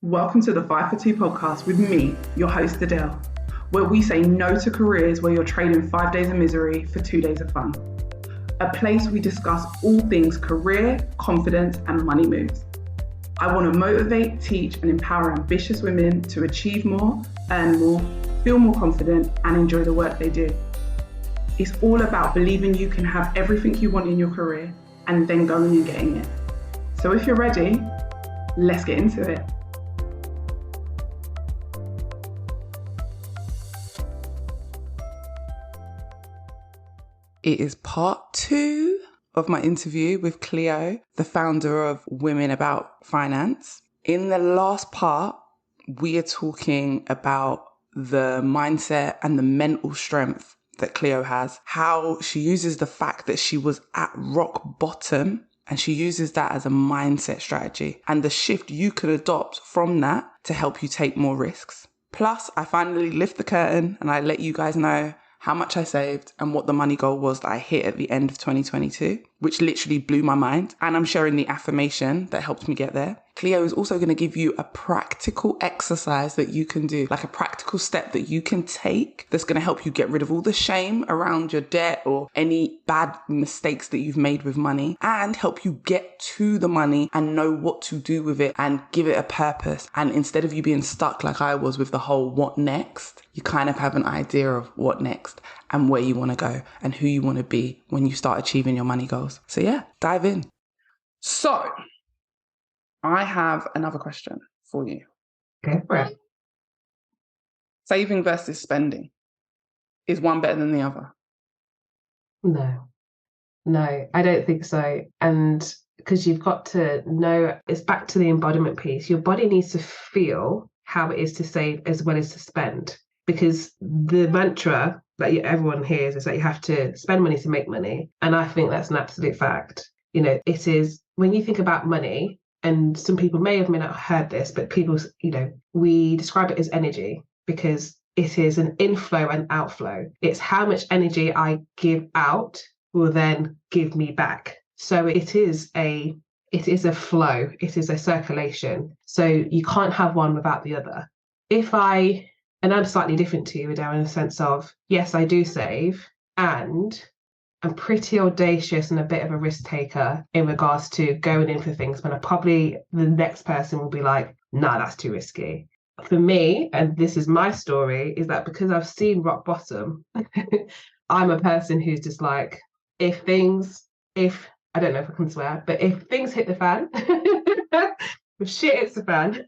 Welcome to the 5 for 2 podcast with me, your host Adele, where we say no to careers where you're trading 5 days of misery for 2 days of fun. A place we discuss all things career, confidence, and money moves. I want to motivate, teach, and empower ambitious women to achieve more, earn more, feel more confident, and enjoy the work they do. It's all about believing you can have everything you want in your career and then going and getting it. So if you're ready, let's get into it. It is part 2 of my interview with Cleo, the founder of Women About Finance. In the last part, we are talking about the mindset and the mental strength that Cleo has, how she uses the fact that she was at rock bottom and she uses that as a mindset strategy and the shift you can adopt from that to help you take more risks. Plus, I finally lift the curtain and I let you guys know how much I saved and what the money goal was that I hit at the end of 2022, which literally blew my mind. And I'm sharing the affirmation that helped me get there. Cleo is also going to give you a practical exercise that you can do, like a practical step that you can take that's going to help you get rid of all the shame around your debt or any bad mistakes that you've made with money and help you get to the money and know what to do with it and give it a purpose. And instead of you being stuck like I was with the whole what next, you kind of have an idea of what next and where you want to go and who you want to be when you start achieving your money goals. So yeah, dive in. So I have another question for you. Go for it. Saving versus spending. Is one better than the other? No, I don't think so. And because you've got to know, it's back to the embodiment piece. Your body needs to feel how it is to save as well as to spend. Because the mantra that everyone hears is that you have to spend money to make money. And I think that's an absolute fact. You know, it is, when you think about money, and some people may have not heard this, but people, we describe it as energy because it is an inflow and outflow. It's how much energy I give out will then give me back. So it is a flow. It is a circulation. So you can't have one without the other. And I'm slightly different to you, Adele, in the sense of, yes, I do save, and I'm pretty audacious and a bit of a risk taker in regards to going in for things when the next person will be like, nah, that's too risky. For me, and this is my story, is that because I've seen rock bottom, I'm a person who's just like, if I don't know if I can swear, but if things hit the fan, if shit hits the fan,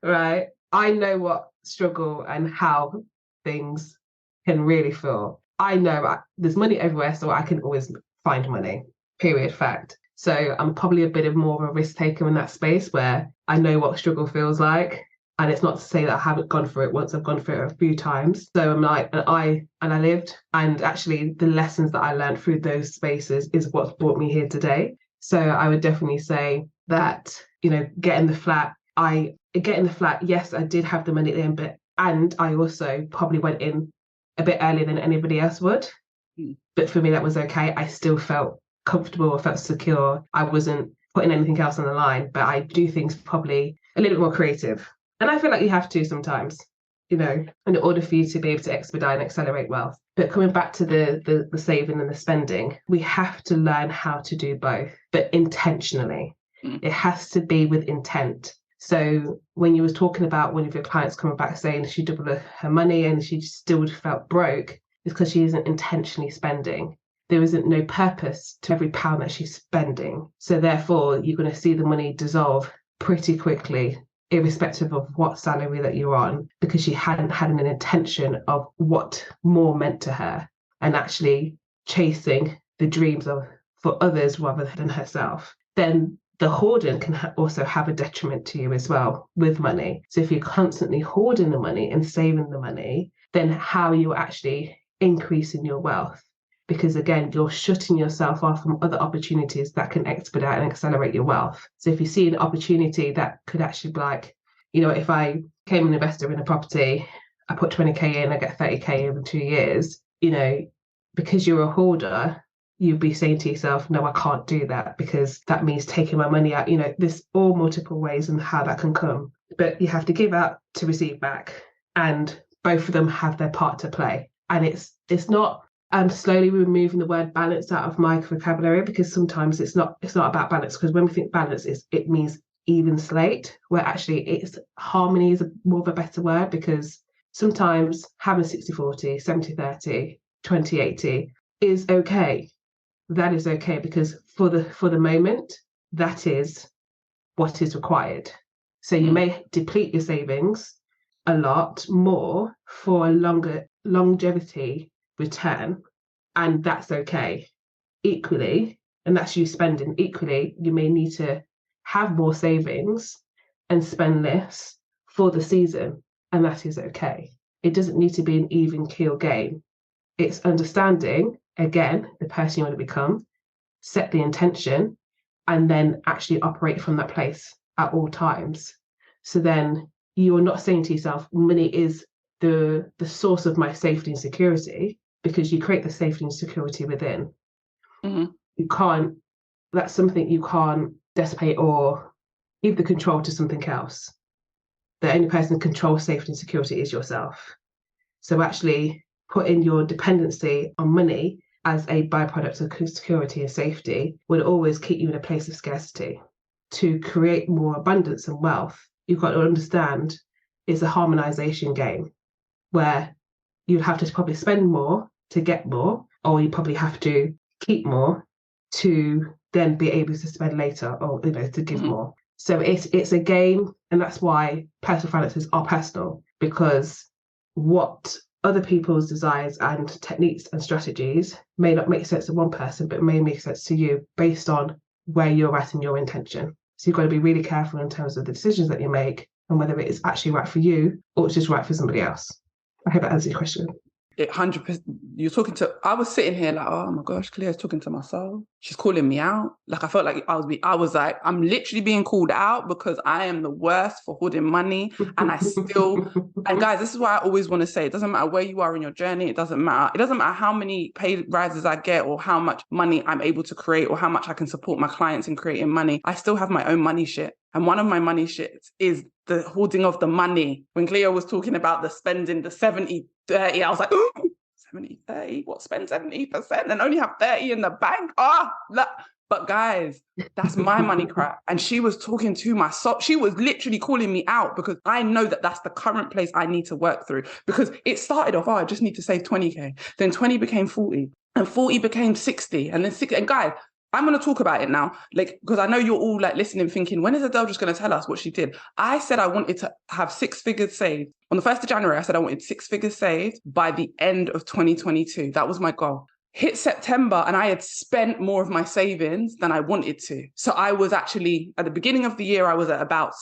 right, I know what struggle and how things can really feel. I know there's money everywhere, so I can always find money, period, fact. So I'm probably a bit of more of a risk taker in that space where I know what struggle feels like. And it's not to say that I haven't gone through it once, I've gone through it a few times. So I'm like, and I lived, and actually the lessons that I learned through those spaces is what's brought me here today. So I would definitely say that, get in the flat, yes, I did have the money in, and I also probably went in a bit earlier than anybody else would. But for me, that was okay. I still felt comfortable, I felt secure. I wasn't putting anything else on the line, but I do things probably a little bit more creative. And I feel like you have to sometimes, in order for you to be able to expedite and accelerate wealth. But coming back to the saving and the spending, we have to learn how to do both, but intentionally. It has to be with intent. So when you was talking about one of your clients coming back saying she doubled her money and she still felt broke, it's because she isn't intentionally spending. There isn't no purpose to every pound that she's spending. So therefore, you're going to see the money dissolve pretty quickly, irrespective of what salary that you're on, because she hadn't had an intention of what more meant to her and actually chasing the dreams for others rather than herself. Then the hoarding can also have a detriment to you as well with money. So if you're constantly hoarding the money and saving the money, then how are you actually increasing your wealth? Because again, you're shutting yourself off from other opportunities that can expedite and accelerate your wealth. So if you see an opportunity that could actually be like, if I became an investor in a property, I put 20k in, I get 30k over 2 years, because you're a hoarder, you'd be saying to yourself, no, I can't do that because that means taking my money out. There's all multiple ways and how that can come. but you have to give out to receive back, and both of them have their part to play. And it's not slowly removing the word balance out of my vocabulary, because sometimes it's not about balance, because when we think balance, it means even slate, where actually it's harmony is more of a better word, because sometimes having 60-40, 70-30, 20-80 is okay. That is okay, because for the moment, that is what is required. So you may deplete your savings a lot more for a longer longevity return, and that's okay. Equally, and that's you spending, equally, you may need to have more savings and spend less for the season, and that is okay. It doesn't need to be an even keel game. It's understanding, again, the person you want to become, set the intention, and then actually operate from that place at all times. So then you're not saying to yourself, money is the source of my safety and security, because you create the safety and security within. Mm-hmm. You can't, that's something you can't dissipate or give the control to something else. The only person who controls safety and security is yourself. So actually putting your dependency on money as a byproduct of security and safety would always keep you in a place of scarcity. To create more abundance and wealth, you've got to understand it's a harmonization game, where you'd have to probably spend more to get more, or you probably have to keep more to then be able to spend later, or to give more. So it's a game, and that's why personal finances are personal, because what other people's desires and techniques and strategies may not make sense to one person, but may make sense to you based on where you're at in your intention. So you've got to be really careful in terms of the decisions that you make, and whether it is actually right for you or it's just right for somebody else. I hope that answers your question. 100%. You're talking to, I was sitting here like, oh my gosh, Cleo's talking to my soul. She's calling me out. Like, I felt like I was like, I'm literally being called out, because I am the worst for hoarding money. And and guys, this is why I always want to say, it doesn't matter where you are in your journey. It doesn't matter how many pay rises I get, or how much money I'm able to create, or how much I can support my clients in creating money. I still have my own money shit. And one of my money shits is the hoarding of the money. When Cleo was talking about the spending, the 70-30, I was like, 70-30, what, spend 70% and only have 30 in the bank? But guys, that's my money crap. And she was talking to my soul. She was literally calling me out, because I know that that's the current place I need to work through. Because it started off, I just need to save 20K. Then 20 became 40, and 40 became 60. And then 60. And guys, I'm going to talk about it now, like, because I know you're all like listening, thinking, when is Adele just going to tell us what she did? I said I wanted to have 6 figures saved. On the 1st of January, I said I wanted 6 figures saved by the end of 2022. That was my goal. Hit September, and I had spent more of my savings than I wanted to. So I was actually, at the beginning of the year, I was at about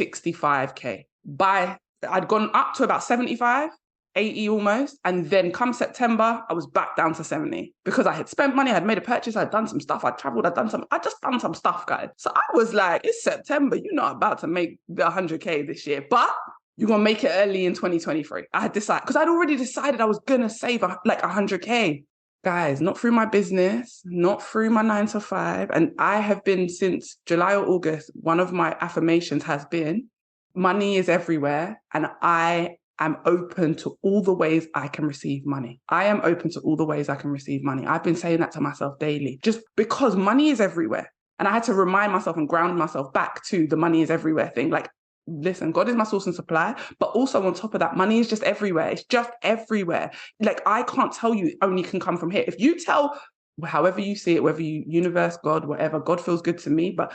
65K. I'd gone up to about 75. 80 almost. And then come September, I was back down to 70, because I had spent money, I had made a purchase, I'd done some stuff, I'd traveled, I just done some stuff, guys. So I was like, it's September, you're not about to make the 100K this year, but you're going to make it early in 2023. I had decided, because I'd already decided I was going to save like 100K. Guys, not through my business, not through my 9 to 5. And I have been, since July or August, one of my affirmations has been, money is everywhere, and I am open to all the ways I can receive money. I am open to all the ways I can receive money. I've been saying that to myself daily, just because money is everywhere. And I had to remind myself and ground myself back to the money is everywhere thing. Like, listen, God is my source and supply, but also on top of that, money is just everywhere. It's just everywhere. Like, I can't tell you it only can come from here. If you tell, however you see it, whether you, universe, God, whatever, God feels good to me. But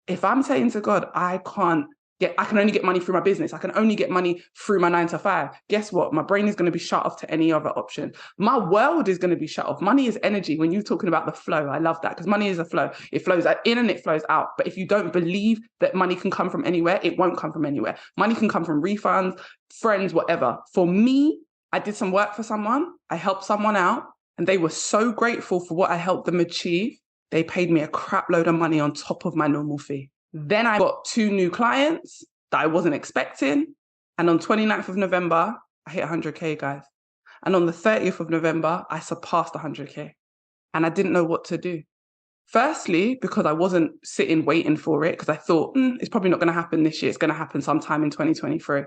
if I'm saying to God, I can only get money through my business, I can only get money through my 9 to 5, guess what? My brain is going to be shut off to any other option. My world is going to be shut off. Money is energy. When you're talking about the flow, I love that, because money is a flow. It flows in and it flows out. But if you don't believe that money can come from anywhere, it won't come from anywhere. Money can come from refunds, friends, whatever. For me, I did some work for someone. I helped someone out, and they were so grateful for what I helped them achieve. They paid me a crap load of money on top of my normal fee. Then I got 2 new clients that I wasn't expecting. And on 29th of November, I hit 100K, guys. And on the 30th of November, I surpassed 100K. And I didn't know what to do. Firstly, because I wasn't sitting waiting for it, because I thought, it's probably not going to happen this year. It's going to happen sometime in 2023.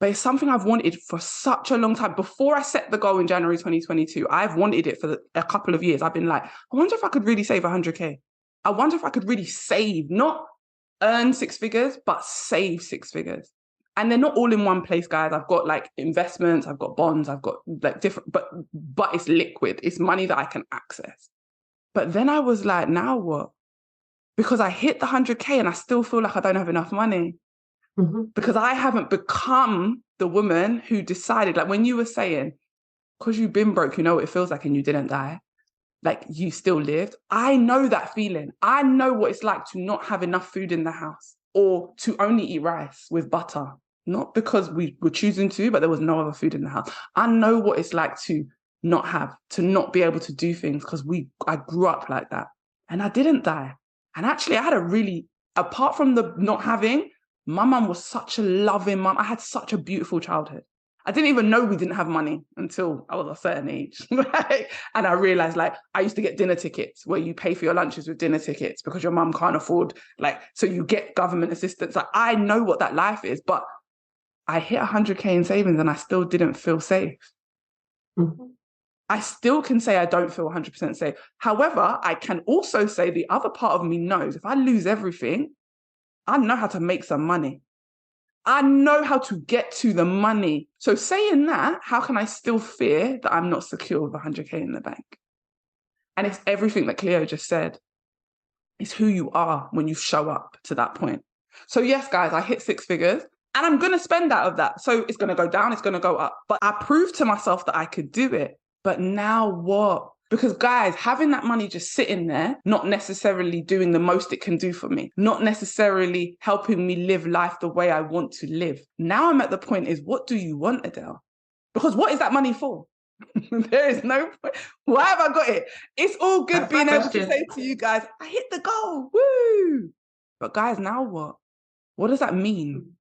But it's something I've wanted for such a long time. Before I set the goal in January 2022, I've wanted it for a couple of years. I've been like, I wonder if I could really save 100K. I wonder if I could really save, not earn six figures, but save six figures. And they're not all in one place, guys. I've got like investments, I've got bonds, I've got like different, but it's liquid. It's money that I can access. But then I was like, now what? Because I hit the 100K and I still feel like I don't have enough money. Mm-hmm. Because I haven't become the woman who decided, like when you were saying, because you've been broke, you know what it feels like and you didn't die. Like you still lived. I know that feeling. I know what it's like to not have enough food in the house or to only eat rice with butter. Not because we were choosing to, but there was no other food in the house. I know what it's like to not be able to do things because I grew up like that and I didn't die. And actually I had apart from the not having, my mum was such a loving mum. I had such a beautiful childhood. I didn't even know we didn't have money until I was a certain age. And I realized like I used to get dinner tickets where you pay for your lunches with dinner tickets because your mum can't afford, so you get government assistance. Like I know what that life is, but I hit 100K in savings and I still didn't feel safe. Mm-hmm. I still can say I don't feel 100% safe. However, I can also say the other part of me knows if I lose everything, I know how to make some money. I know how to get to the money. So saying that, how can I still fear that I'm not secure with 100K in the bank? And it's everything that Cleo just said. It's who you are when you show up to that point. So yes, guys, I hit six figures and I'm going to spend out of that. So it's going to go down, it's going to go up. But I proved to myself that I could do it. But now what? Because guys, having that money just sitting there, not necessarily doing the most it can do for me, not necessarily helping me live life the way I want to live. Now I'm at the point is, what do you want, Adele? Because what is that money for? There is no point. Why have I got it? It's all good being able to say to you guys, I hit the goal, woo! But guys, now what? What does that mean?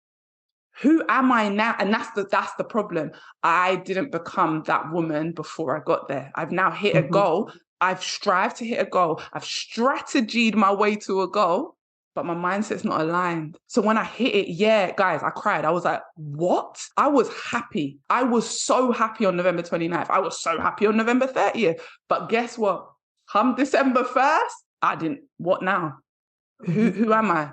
Who am I now? And that's the problem. I didn't become that woman before I got there. I've now hit a goal. I've strived to hit a goal. I've strategied my way to a goal, but my mindset's not aligned. So when I hit it, yeah, guys, I cried. I was like, what? I was happy. I was so happy on November 29th. I was so happy on November 30th. But guess what? Come December 1st, I didn't. What now? Who am I?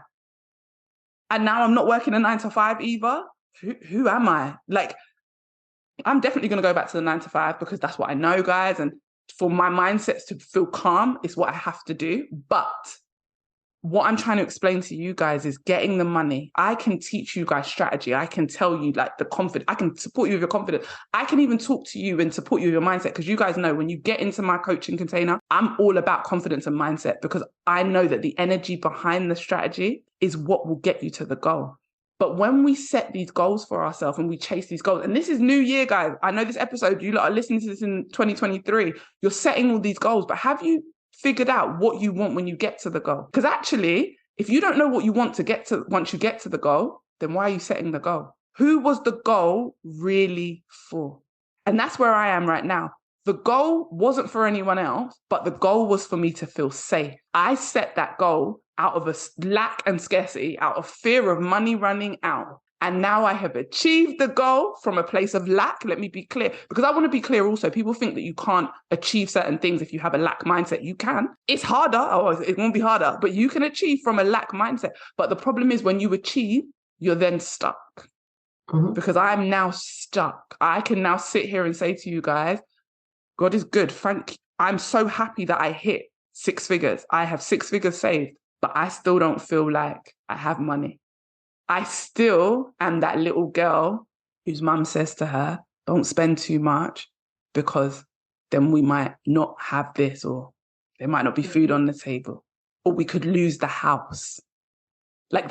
And now I'm not working a 9 to 5 either. Who am I? Like, I'm definitely going to go back to the 9 to 5 because that's what I know, guys. And for my mindsets to feel calm is what I have to do. But what I'm trying to explain to you guys is getting the money. I can teach you guys strategy. I can tell you like the confidence. I can support you with your confidence. I can even talk to you and support you with your mindset because you guys know when you get into my coaching container, I'm all about confidence and mindset because I know that the energy behind the strategy is what will get you to the goal. But when we set these goals for ourselves and we chase these goals, and this is new year, guys. I know this episode, you lot are listening to this in 2023. You're setting all these goals, but have you figured out what you want when you get to the goal? Because actually, if you don't know what you want to get to once you get to the goal, then why are you setting the goal? Who was the goal really for? And that's where I am right now. The goal wasn't for anyone else, but the goal was for me to feel safe. I set that goal out of a lack and scarcity, out of fear of money running out. And now I have achieved the goal from a place of lack. Let me be clear, because I want to be clear also. People think that you can't achieve certain things if you have a lack mindset. You can. It's harder. Oh, it won't be harder, but you can achieve from a lack mindset. But the problem is when you achieve, you're then stuck. Because I'm now stuck. I can now sit here and say to you guys, God is good. I'm so happy that I hit six figures. I have six figures saved, but I still don't feel like I have money. I still am that little girl whose mum says to her, don't spend too much because then we might not have this, or there might not be food on the table, or we could lose the house. Like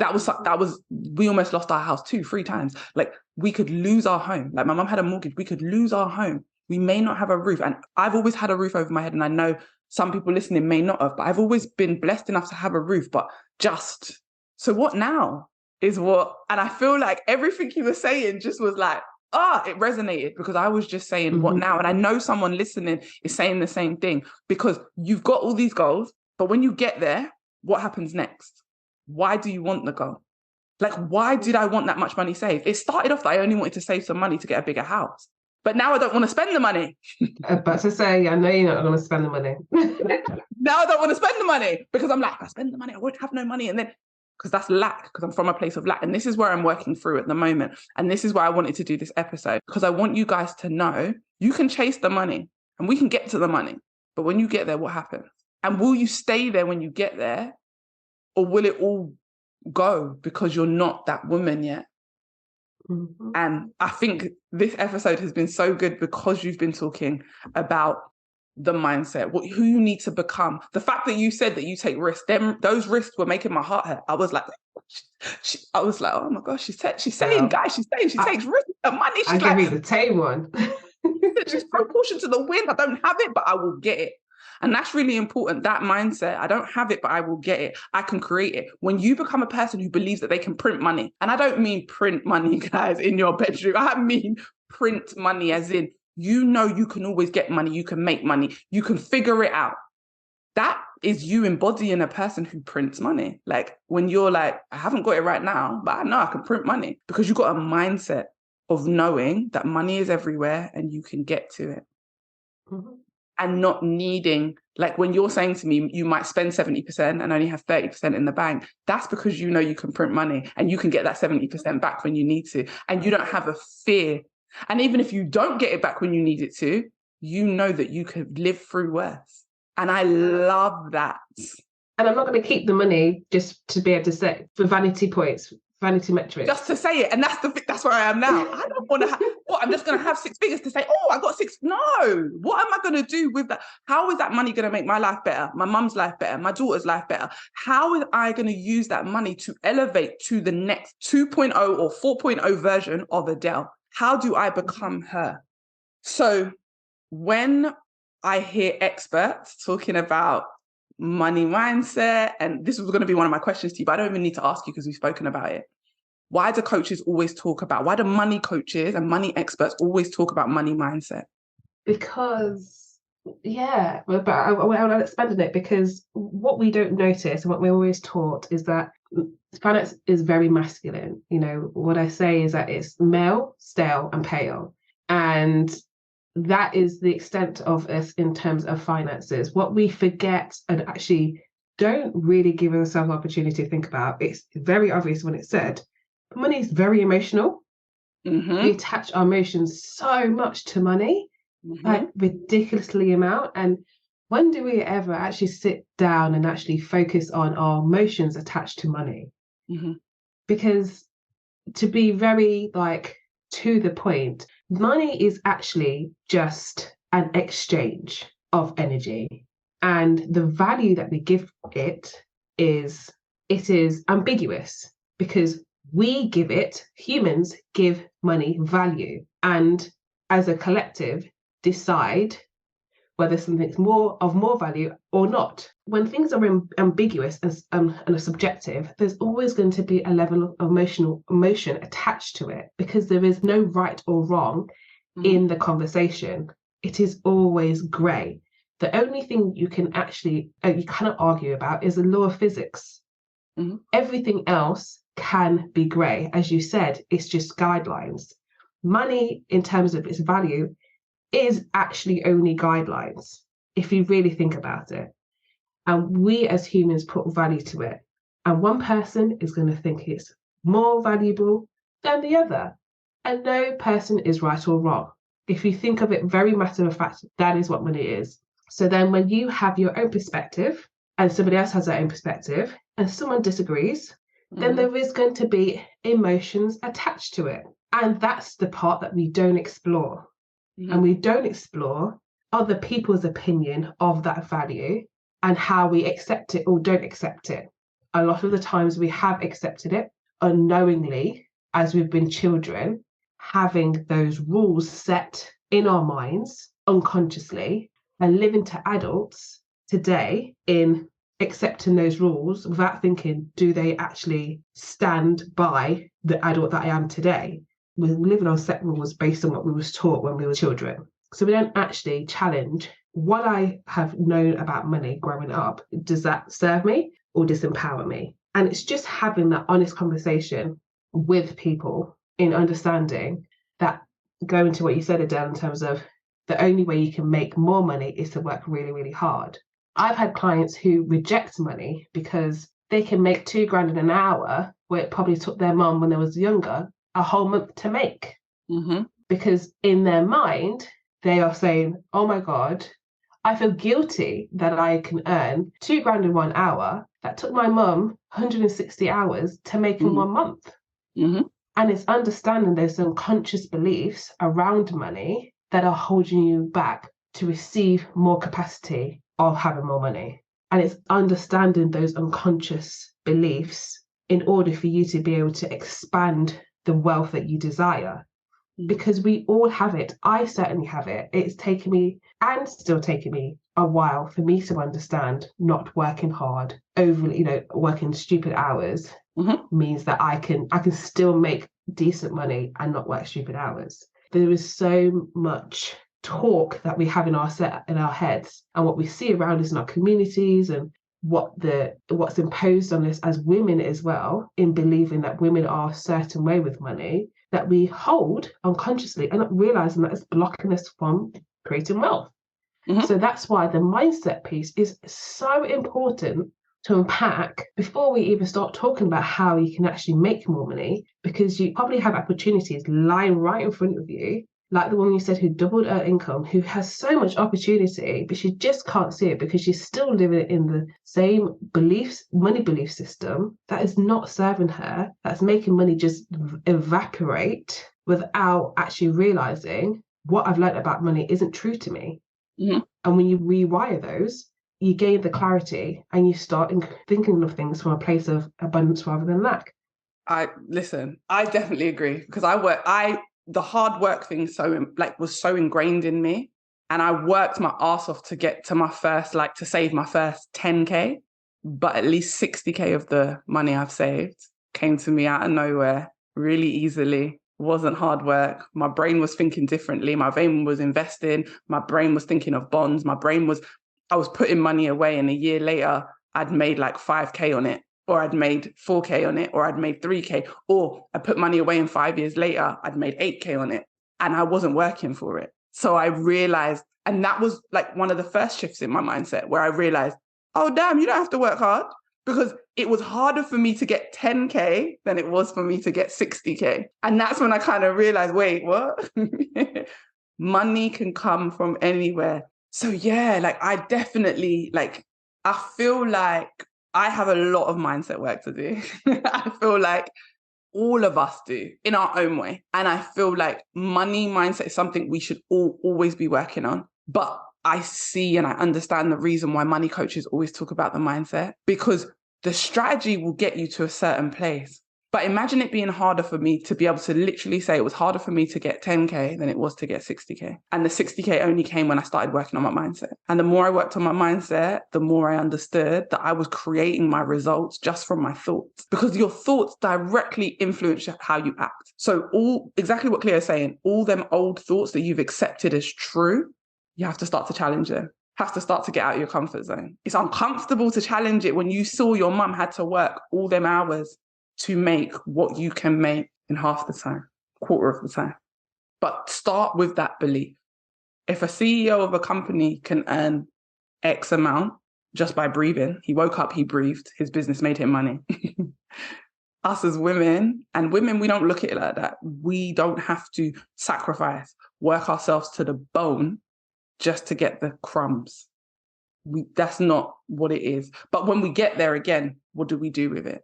we almost lost our house 2-3 times. Like we could lose our home. Like my mum had a mortgage. We could lose our home. We may not have a roof. And I've always had a roof over my head. And I know some people listening may not have, but I've always been blessed enough to have a roof, but just, so what now is what, and I feel like everything you were saying just was like, it resonated because I was just saying what now? And I know someone listening is saying the same thing because you've got all these goals, But when you get there, what happens next? Why do you want the goal? Like, why did I want that much money saved? It started off that I only wanted to save some money to get a bigger house. But now I don't want to spend the money. But to say, I know you're not going to spend the money. Now I don't want to spend the money because I'm like, if I spend the money, I won't have no money. And then, because that's lack, because I'm from a place of lack. And this is where I'm working through at the moment. And this is why I wanted to do this episode, because I want you guys to know you can chase the money and we can get to the money. But when you get there, what happens? And will you stay there when you get there? Or will it all go because you're not that woman yet? Mm-hmm. And I think this episode has been so good because you've been talking about the mindset, who you need to become. The fact that you said that you take risks, those risks were making my heart hurt. I was like, oh my gosh, she's saying, guys, she takes risks of money. I give you the tame one. She's proportion to the wind. I don't have it, but I will get it. And that's really important, that mindset. I don't have it, but I will get it. I can create it. When you become a person who believes that they can print money, and I don't mean print money, guys, in your bedroom. I mean print money as in, you know, you can always get money. You can make money. You can figure it out. That is you embodying a person who prints money. Like when you're like, I haven't got it right now, but I know I can print money, because you've got a mindset of knowing that money is everywhere and you can get to it. Mm-hmm. And not needing, like when you're saying to me, you might spend 70% and only have 30% in the bank. That's because you know you can print money and you can get that 70% back when you need to. And you don't have a fear. And even if you don't get it back when you need it to, you know that you could live through worse. And I love that. And I'm not going to keep the money just to be able to say for vanity points, vanity metrics. Just to say it. And that's where I am now. I don't want to I'm just going to have 6 figures to say, oh, I got 6. No, what am I going to do with that? How is that money going to make my life better? My mum's life better? My daughter's life better? How am I going to use that money to elevate to the next 2.0 or 4.0 version of Adele? How do I become her? So when I hear experts talking about money mindset, and this was going to be one of my questions to you, but I don't even need to ask you because we've spoken about it. Why do why do money coaches and money experts always talk about money mindset? Because, yeah, but I'll expand on it, because what we don't notice and what we're always taught is that finance is very masculine. You know, what I say is that it's male, stale and pale. And that is the extent of us in terms of finances. What we forget and actually don't really give ourselves an opportunity to think about, it's very obvious when it's said, money is very emotional. Mm-hmm. We attach our emotions so much to money, like ridiculously amount. And when do we ever actually sit down and actually focus on our emotions attached to money? Mm-hmm. Because to be very to the point, money is actually just an exchange of energy. And the value that we give it is ambiguous, because we give it, humans give money value, and as a collective decide whether something's more value or not. When things are ambiguous and are subjective, there's always going to be a level of emotion attached to it, because there is no right or wrong in the conversation. It is always grey. The only thing you can actually, you cannot argue about, is the law of physics. Mm-hmm. Everything else can be grey. As you said, it's just guidelines. Money, in terms of its value, is actually only guidelines, if you really think about it. And we as humans put value to it. And one person is going to think it's more valuable than the other. And no person is right or wrong. If you think of it very matter of fact, that is what money is. So then when you have your own perspective and somebody else has their own perspective and someone disagrees, then there is going to be emotions attached to it. And that's the part that we don't explore. And we don't explore other people's opinion of that value and how we accept it or don't accept it. A lot of the times we have accepted it unknowingly as we've been children, having those rules set in our minds unconsciously, and living to adults today in accepting those rules without thinking, do they actually stand by the adult that I am today? We're living on set rules based on what we was taught when we were children. So we don't actually challenge what I have known about money growing up, does that serve me or disempower me? And it's just having that honest conversation with people in understanding that, going to what you said, Adele, in terms of the only way you can make more money is to work really, really hard. I've had clients who reject money because they can make £2,000 in an hour, where it probably took their mum when they was younger a whole month to make. Mm-hmm. Because in their mind, they are saying, oh my God, I feel guilty that I can earn £2,000 in 1 hour that took my mum 160 hours to make in 1 month. Mm-hmm. And it's understanding those unconscious beliefs around money that are holding you back to receive more capacity of having more money. And it's understanding those unconscious beliefs in order for you to be able to expand the wealth that you desire. Because we all have it. I certainly have it. It's taken me, and still taking me, a while for me to understand not working hard, overly, working stupid hours means that I can still make decent money and not work stupid hours. There is so much talk that we have in our heads, and what we see around us in our communities, and what's imposed on us as women as well, in believing that women are a certain way with money, that we hold unconsciously and not realizing that it's blocking us from creating wealth. So that's why the mindset piece is so important to unpack before we even start talking about how you can actually make more money, because you probably have opportunities lying right in front of you, like the woman you said who doubled her income, who has so much opportunity, but she just can't see it because she's still living in the same money belief system that is not serving her, that's making money just evaporate without actually realizing what I've learned about money isn't true to me. And when you rewire those, you gain the clarity and you start thinking of things from a place of abundance rather than lack. I definitely agree, because the hard work thing was so ingrained in me, and I worked my ass off to get to my first, to save my first 10K, but at least 60K of the money I've saved came to me out of nowhere really easily. Wasn't hard work. My brain was thinking differently. My brain was investing. My brain was thinking of bonds. I was putting money away, and a year later, I'd made like 5K on it, or I'd made 4K on it, or I'd made 3K, or I put money away and 5 years later, I'd made 8K on it, and I wasn't working for it. So I realized, and that was like one of the first shifts in my mindset, where I realized, oh, damn, you don't have to work hard, because it was harder for me to get 10K than it was for me to get 60K. And that's when I kind of realized, wait, what? Money can come from anywhere. So yeah, I definitely, I feel like I have a lot of mindset work to do. I feel like all of us do in our own way. And I feel like money mindset is something we should always be working on. But I see and I understand the reason why money coaches always talk about the mindset, because the strategy will get you to a certain place. But imagine it being harder for me to be able to literally say it was harder for me to get 10K than it was to get 60K. And the 60K only came when I started working on my mindset. And the more I worked on my mindset, the more I understood that I was creating my results just from my thoughts, because your thoughts directly influence how you act. So exactly what Cleo is saying, all them old thoughts that you've accepted as true, you have to start to challenge them. Have to start to get out of your comfort zone. It's uncomfortable to challenge it when you saw your mum had to work all them hours to make what you can make in half the time, quarter of the time. But start with that belief. If a CEO of a company can earn X amount just by breathing, he woke up, he breathed, his business made him money. Us as women, we don't look at it like that. We don't have to sacrifice, work ourselves to the bone just to get the crumbs. That's not what it is. But when we get there again, what do we do with it?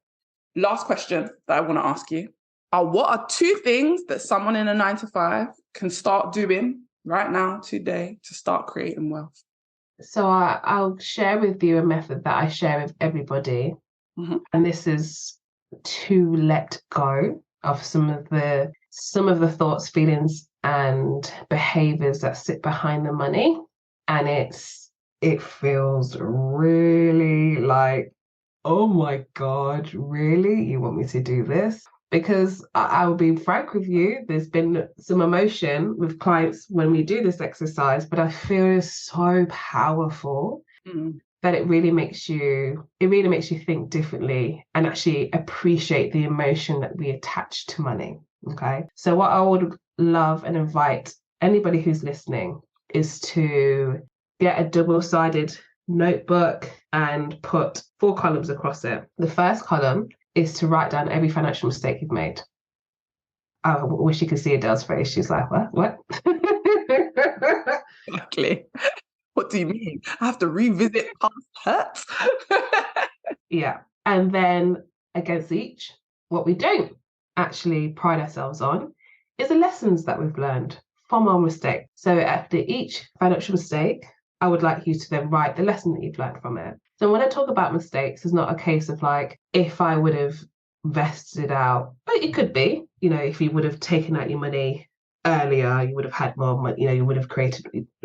Last question that I want to ask you what are 2 things that someone in a 9-to-5 can start doing right now, today, to start creating wealth? So I'll share with you a method that I share with everybody. And this is to let go of some of the thoughts, feelings, and behaviors that sit behind the money. And it feels really like, oh my God, really? You want me to do this? because I will be frank with you, there's been some emotion with clients when we do this exercise, but I feel it's so powerful that it really makes you think differently and actually appreciate the emotion that we attach to money. Okay. So what I would love and invite anybody who's listening is to get a double-sided notebook and put 4 columns across it. The first column is to write down every financial mistake you've made. I wish you could see Adele's face. She's like, what? Exactly. What do you mean? I have to revisit past hurts? Yeah. And then against each, what we don't actually pride ourselves on is the lessons that we've learned from our mistake. So after each financial mistake, I would like you to then write the lesson that you've learned from it. So when I talk about mistakes, it's not a case of like, if I would have vested out, but it could be, if you would have taken out your money earlier, you would have had more money, you would have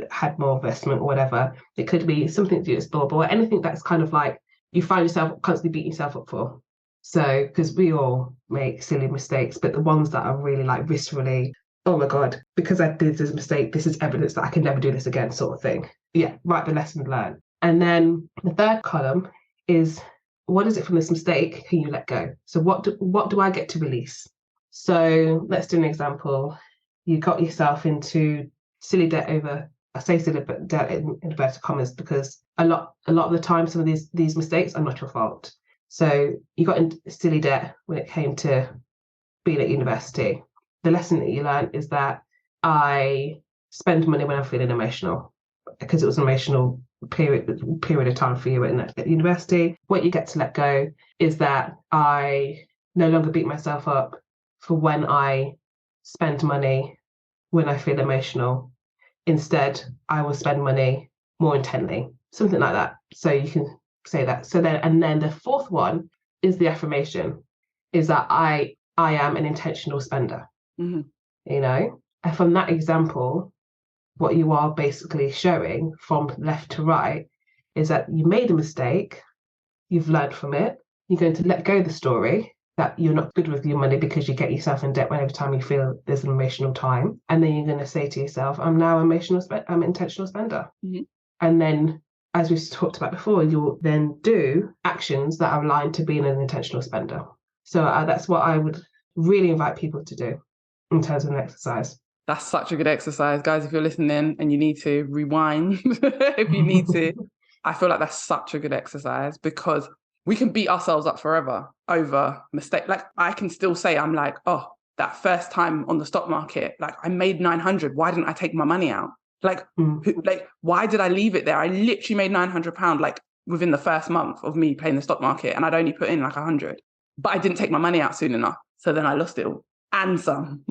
had more investment or whatever. It could be something to do with sport, but anything that's kind of like you find yourself constantly beating yourself up for. So, because we all make silly mistakes, but the ones that are really like viscerally, oh my God, because I did this mistake, this is evidence that I can never do this again, sort of thing. Yeah, write the lesson learned. And then the third column is, what is it from this mistake can you let go? So what do I get to release? So let's do an example. You got yourself into silly debt over, I say silly debt in inverted commas because a lot of the time some of these mistakes are not your fault. So you got into silly debt when it came to being at university. The lesson that you learned is that I spend money when I'm feeling emotional, because it was an emotional period of time for you at university. What you get to let go is that I no longer beat myself up for when I spend money when I feel emotional. Instead, I will spend money more intently, something like that. So you can say that. So then, and then the fourth one is the affirmation, is that I am an intentional spender. And from that example, what you are basically showing from left to right is that you made a mistake, you've learned from it, you're going to let go of the story that you're not good with your money because you get yourself in debt every time you feel there's an emotional time. And then you're going to say to yourself, I'm now I'm an intentional spender. And then, as we talked about before, you'll then do actions that are aligned to being an intentional spender. So that's what I would really invite people to do in terms of an exercise. That's such a good exercise, guys. If you're listening and you need to rewind, if you need to, I feel like that's such a good exercise because we can beat ourselves up forever over mistake. Like I can still say, I'm like, oh, that first time on the stock market, like I made 900. Why didn't I take my money out? Like, why did I leave it there? I literally made £900 like within the first month of me playing the stock market, and I'd only put in like 100, but I didn't take my money out soon enough. So then I lost it all and some.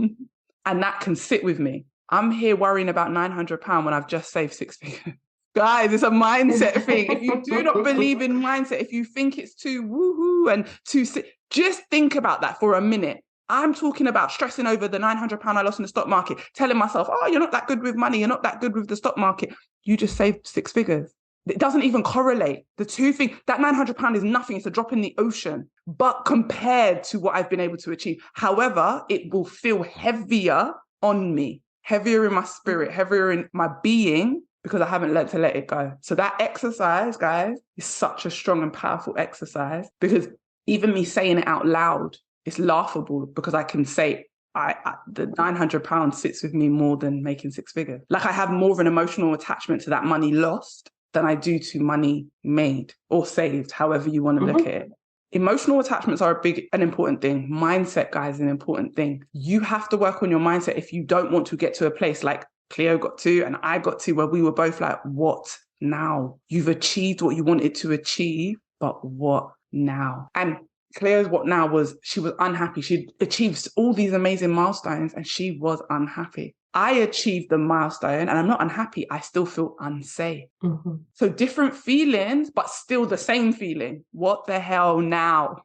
And that can sit with me. I'm here worrying about £900 when I've just saved 6 figures. Guys, it's a mindset thing. If you do not believe in mindset, if you think it's too woohoo and too just think about that for a minute. I'm talking about stressing over the £900 I lost in the stock market, telling myself, oh, you're not that good with money. You're not that good with the stock market. You just saved 6 figures. It doesn't even correlate. The two things, that £900 is nothing. It's a drop in the ocean. But compared to what I've been able to achieve, however, it will feel heavier on me, heavier in my spirit, heavier in my being, because I haven't learned to let it go. So that exercise, guys, is such a strong and powerful exercise, because even me saying it out loud, it's laughable because I can say, the £900 sits with me more than making 6 figures. Like I have more of an emotional attachment to that money lost than I do to money made or saved, however you want to look at it. Emotional attachments are an important thing. Mindset, guys, is an important thing. You have to work on your mindset if you don't want to get to a place like Cleo got to and I got to, where we were both like, what now? You've achieved what you wanted to achieve, but what now? And Cleo's what now was, she was unhappy. She achieved all these amazing milestones and she was unhappy. I achieved the milestone and I'm not unhappy. I still feel unsafe. So different feelings, but still the same feeling. What the hell now?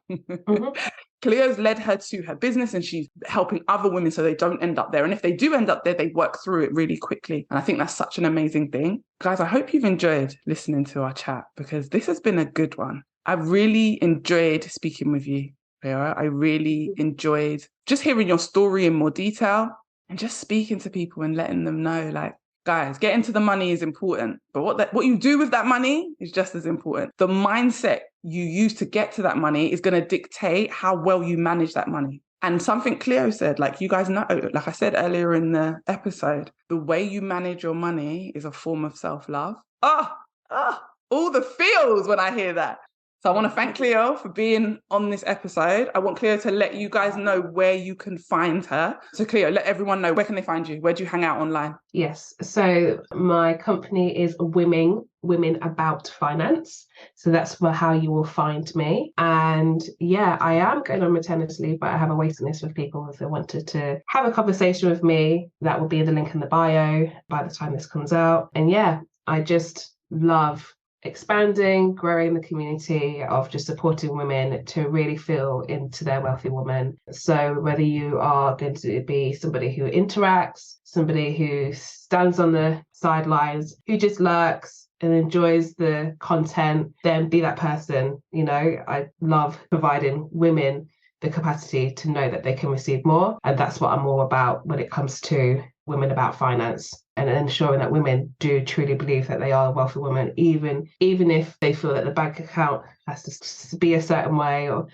Cleo's led her to her business and she's helping other women so they don't end up there. And if they do end up there, they work through it really quickly. And I think that's such an amazing thing. Guys, I hope you've enjoyed listening to our chat because this has been a good one. I really enjoyed speaking with you. Cleo. I really enjoyed just hearing your story in more detail and just speaking to people and letting them know, like, guys, getting to the money is important, but what you do with that money is just as important. The mindset you use to get to that money is going to dictate how well you manage that money. And something Cleo said, like you guys know, like I said earlier in the episode, the way you manage your money is a form of self-love. All the feels when I hear that. So I want to thank Cleo for being on this episode. I want Cleo to let you guys know where you can find her. So Cleo, let everyone know, where can they find you? Where do you hang out online? Yes. So my company is Women About Finance. So that's how you will find me. And yeah, I am going on maternity leave, but I have a waiting list of people if they wanted to have a conversation with me. That will be the link in the bio by the time this comes out. And yeah, I just love expanding, growing the community of just supporting women to really feel into their wealthy woman. So whether you are going to be somebody who interacts, somebody who stands on the sidelines, who just lurks and enjoys the content, then be that person. You know, I love providing women the capacity to know that they can receive more. And that's what I'm all about when it comes to Women About Finance, and ensuring that women do truly believe that they are a wealthy woman, even if they feel that the bank account has to be a certain way or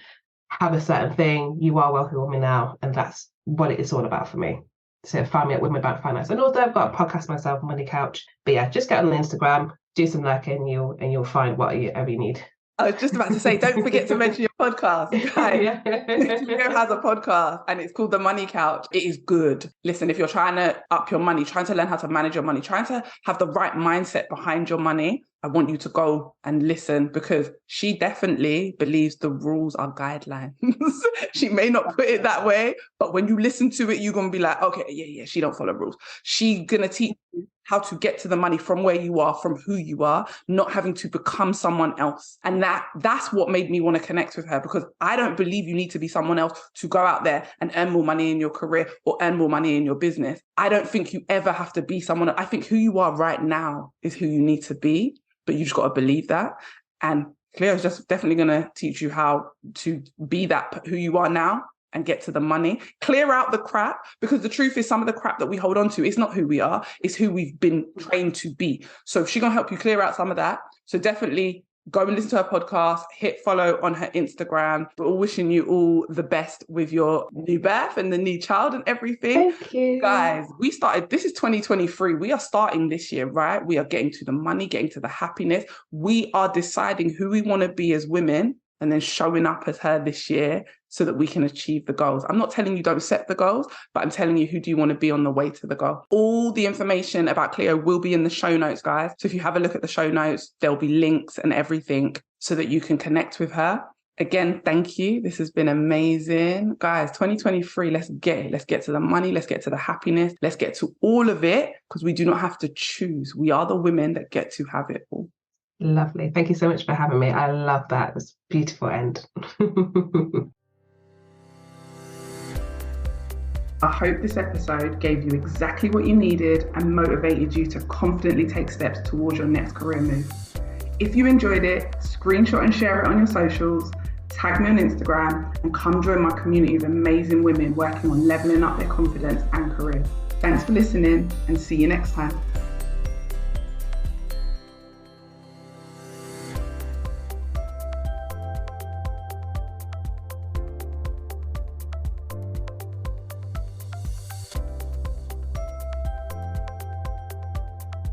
have a certain thing. You are a wealthy woman now, and that's what it is all about for me. So find me at Women About Finance. And also I've got a podcast myself, Money Couch. But yeah, just get on the Instagram, do some lurking, and you'll find whatever you need. I was just about to say, don't forget to mention your podcast. Guys, Cleo has a podcast and it's called The Money Couch. It is good. Listen, if you're trying to up your money, trying to learn how to manage your money, trying to have the right mindset behind your money, I want you to go and listen, because she definitely believes the rules are guidelines. She may not put it that way, but when you listen to it, you're going to be like, okay, yeah, she don't follow rules. She's going to teach you how to get to the money from where you are, from who you are, not having to become someone else. And that's what made me want to connect with her, because I don't believe you need to be someone else to go out there and earn more money in your career or earn more money in your business. I don't think you ever have to be someone. I think who you are right now is who you need to be, but you just got to believe that. And Cleo's just definitely going to teach you how to be that, who you are now, and get to the money. Clear out the crap, because the truth is some of the crap that we hold on to is not who we are, it's who we've been trained to be. So she's going to help you clear out some of that. So definitely go and listen to her podcast, hit follow on her Instagram. We're all wishing you all the best with your new birth and the new child and everything. Thank you. Guys, this is 2023. We are starting this year, right? We are getting to the money, getting to the happiness. We are deciding who we want to be as women and then showing up as her this year so that we can achieve the goals. I'm not telling you don't set the goals, but I'm telling you who do you want to be on the way to the goal. All the information about Cleo will be in the show notes, guys. So if you have a look at the show notes, there'll be links and everything so that you can connect with her. Again, thank you. This has been amazing. Guys, 2023, let's get it. Let's get to the money. Let's get to the happiness. Let's get to all of it, because we do not have to choose. We are the women that get to have it all. Lovely. Thank you so much for having me. I love that. It was a beautiful end. I hope this episode gave you exactly what you needed and motivated you to confidently take steps towards your next career move. If you enjoyed it, screenshot and share it on your socials, tag me on Instagram, and come join my community of amazing women working on leveling up their confidence and careers. Thanks for listening, and see you next time.